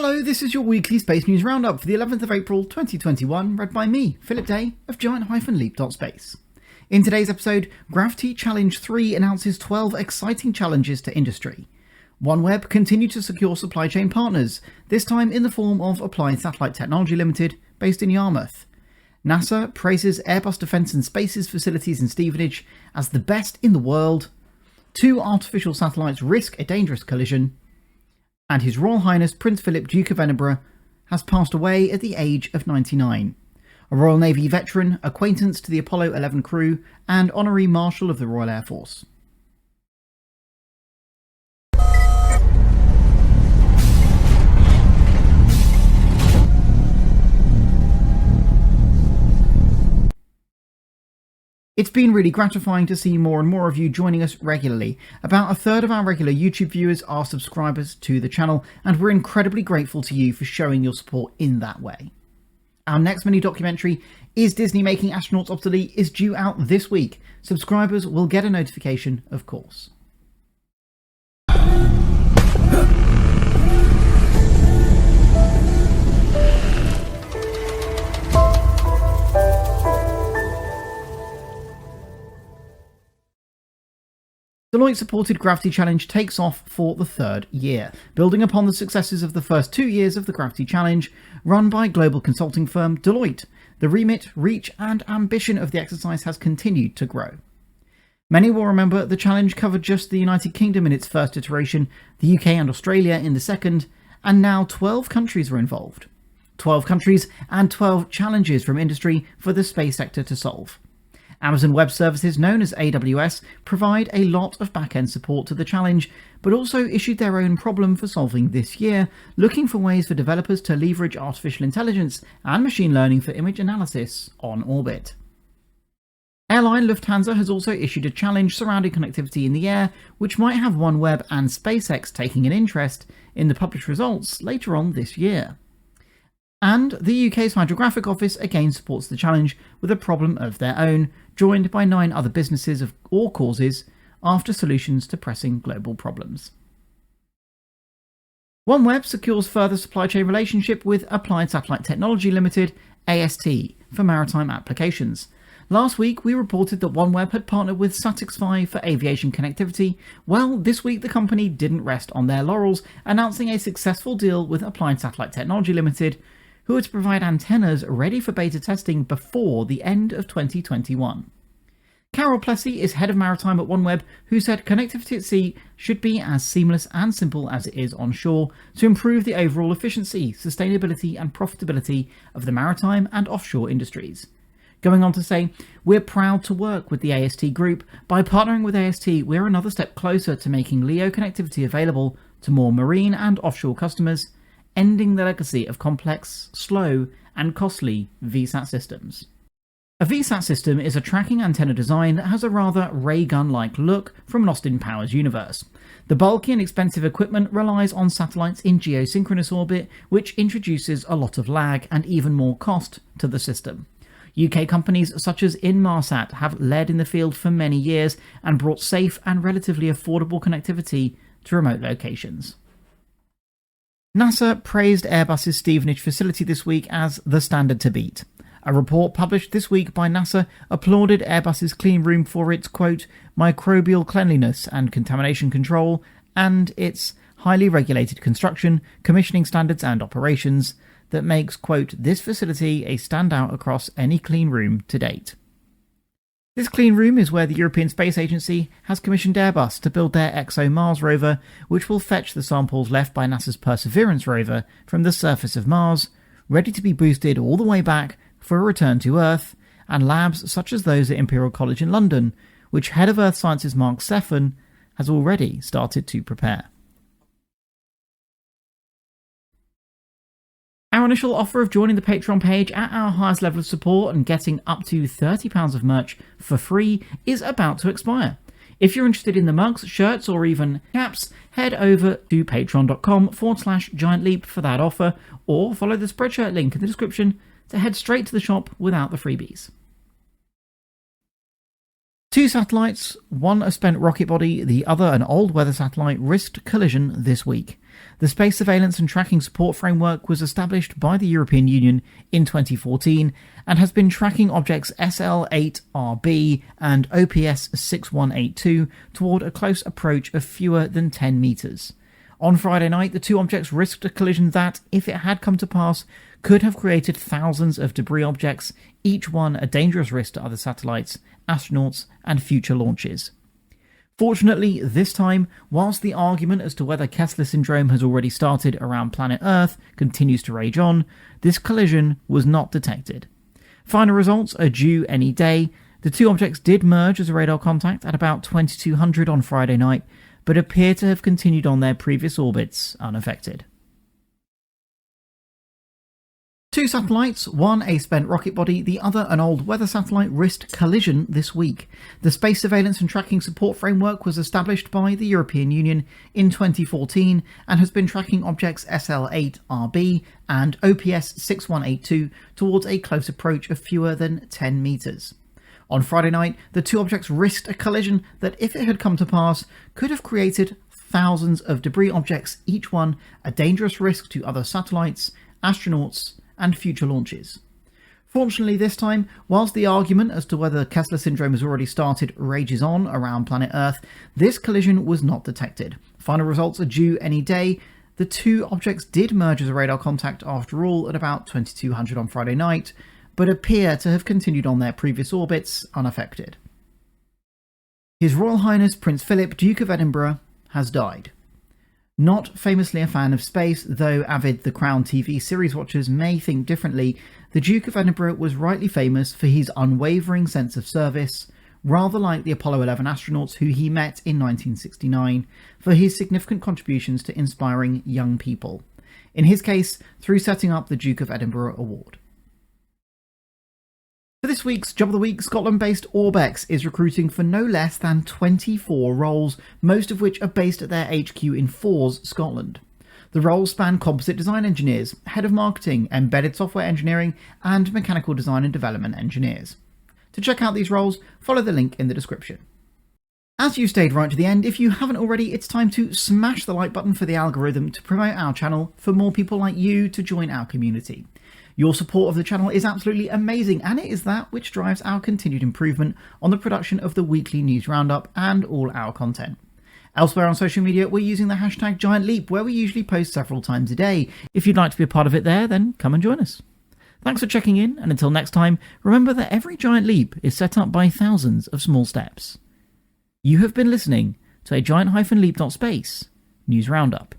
Hello, this is your weekly Space News Roundup for the 11th of April 2021, read by me, Philip Day of giant-leap.space. In today's episode, Gravity Challenge 3 announces 12 exciting challenges to industry. OneWeb continue to secure supply chain partners, this time in the form of Applied Satellite Technology Ltd, based in Yarmouth. NASA praises Airbus Defence and Space's facilities in Stevenage as the best in the world. 2 artificial satellites risk a dangerous collision. And His Royal Highness Prince Philip, Duke of Edinburgh, has passed away at the age of 99. A Royal Navy veteran, acquaintance to the Apollo 11 crew, and honorary Marshal of the Royal Air Force. It's been really gratifying to see more and more of you joining us regularly. About a third of our regular YouTube viewers are subscribers to the channel, and we're incredibly grateful to you for showing your support in that way. Our next mini documentary, Is Disney Making Astronauts Obsolete?, is due out this week. Subscribers will get a notification, of course. Deloitte-supported Gravity Challenge takes off for the 3rd year, building upon the successes of the first 2 years of the Gravity Challenge, run by global consulting firm Deloitte. The remit, reach and ambition of the exercise has continued to grow. Many will remember the challenge covered just the United Kingdom in its first iteration, the UK and Australia in the second, and now 12 countries were involved. 12 countries and 12 challenges from industry for the space sector to solve. Amazon Web Services, known as AWS, provide a lot of back-end support to the challenge, but also issued their own problem for solving this year, looking for ways for developers to leverage artificial intelligence and machine learning for image analysis on orbit. Airline Lufthansa has also issued a challenge surrounding connectivity in the air, which might have OneWeb and SpaceX taking an interest in the published results later on this year. And the UK's Hydrographic Office again supports the challenge with a problem of their own, joined by 9 other businesses of all causes after solutions to pressing global problems. OneWeb secures further supply chain relationship with Applied Satellite Technology Ltd, AST, for maritime applications. Last week we reported that OneWeb had partnered with SatixFy for aviation connectivity. Well, this week the company didn't rest on their laurels, announcing a successful deal with Applied Satellite Technology Ltd, who are to provide antennas ready for beta testing before the end of 2021. Carol Plessy is head of maritime at OneWeb, who said connectivity at sea should be as seamless and simple as it is on shore to improve the overall efficiency, sustainability and profitability of the maritime and offshore industries. Going on to say, we're proud to work with the AST group. By partnering with AST, we're another step closer to making LEO connectivity available to more marine and offshore customers, ending the legacy of complex, slow and costly VSAT systems. A VSAT system is a tracking antenna design that has a rather ray gun-like look from an Austin Powers universe. The bulky and expensive equipment relies on satellites in geosynchronous orbit, which introduces a lot of lag and even more cost to the system. UK companies such as Inmarsat have led in the field for many years and brought safe and relatively affordable connectivity to remote locations. NASA praised Airbus's Stevenage facility this week as the standard to beat. A report published this week by NASA applauded Airbus's clean room for its, quote, microbial cleanliness and contamination control, and its highly regulated construction, commissioning standards and operations that makes, quote, this facility a standout across any clean room to date. This clean room is where the European Space Agency has commissioned Airbus to build their ExoMars rover, which will fetch the samples left by NASA's Perseverance rover from the surface of Mars, ready to be boosted all the way back for a return to Earth, and labs such as those at Imperial College in London, which Head of Earth Sciences Mark Seffen has already started to prepare. Our initial offer of joining the Patreon page at our highest level of support and getting up to £30 of merch for free is about to expire. If you're interested in the mugs, shirts or even caps, head over to patreon.com/giantleap for that offer, or follow the Spreadshirt link in the description to head straight to the shop without the freebies. 2 satellites, one a spent rocket body, the other an old weather satellite, risked collision this week. The Space Surveillance and Tracking Support Framework was established by the European Union in 2014 and has been tracking objects SL8RB and OPS 6182 toward a close approach of fewer than 10 metres. On Friday night, the two objects risked a collision that, if it had come to pass, could have created thousands of debris objects, each one a dangerous risk to other satellites, astronauts, and future launches. Fortunately, this time, whilst the argument as to whether Kessler syndrome has already started around planet Earth continues to rage on, this collision was not detected. Final results are due any day. The two objects did merge as a radar contact at about 2200 on Friday night, but appear to have continued on their previous orbits unaffected. Two satellites, one a spent rocket body, the other an old weather satellite, risked collision this week. The Space Surveillance and Tracking Support Framework was established by the European Union in 2014 and has been tracking objects SL8RB and OPS 6182 towards a close approach of fewer than 10 metres. On Friday night, the two objects risked a collision that, if it had come to pass, could have created thousands of debris objects, each one a dangerous risk to other satellites, astronauts, and future launches. Fortunately this time, whilst the argument as to whether Kessler syndrome has already started rages on around planet Earth, this collision was not detected. Final results are due any day. The two objects did merge as a radar contact after all at about 2200 on Friday night, but appear to have continued on their previous orbits unaffected. His Royal Highness Prince Philip, Duke of Edinburgh, has died. Not famously a fan of space, though avid The Crown TV series watchers may think differently, the Duke of Edinburgh was rightly famous for his unwavering sense of service, rather like the Apollo 11 astronauts who he met in 1969, for his significant contributions to inspiring young people. In his case, through setting up the Duke of Edinburgh Award. For this week's Job of the Week, Scotland-based Orbex is recruiting for no less than 24 roles, most of which are based at their HQ in Fours, Scotland. The roles span composite design engineers, head of marketing, embedded software engineering, and mechanical design and development engineers. To check out these roles, follow the link in the description. As you stayed right to the end, if you haven't already, it's time to smash the like button for the algorithm to promote our channel for more people like you to join our community. Your support of the channel is absolutely amazing, and it is that which drives our continued improvement on the production of the weekly news roundup and all our content. Elsewhere on social media, we're using the hashtag Giant Leap, where we usually post several times a day. If you'd like to be a part of it there, then come and join us. Thanks for checking in, and until next time, remember that every giant leap is set up by thousands of small steps. You have been listening to a giant-leap.space news roundup.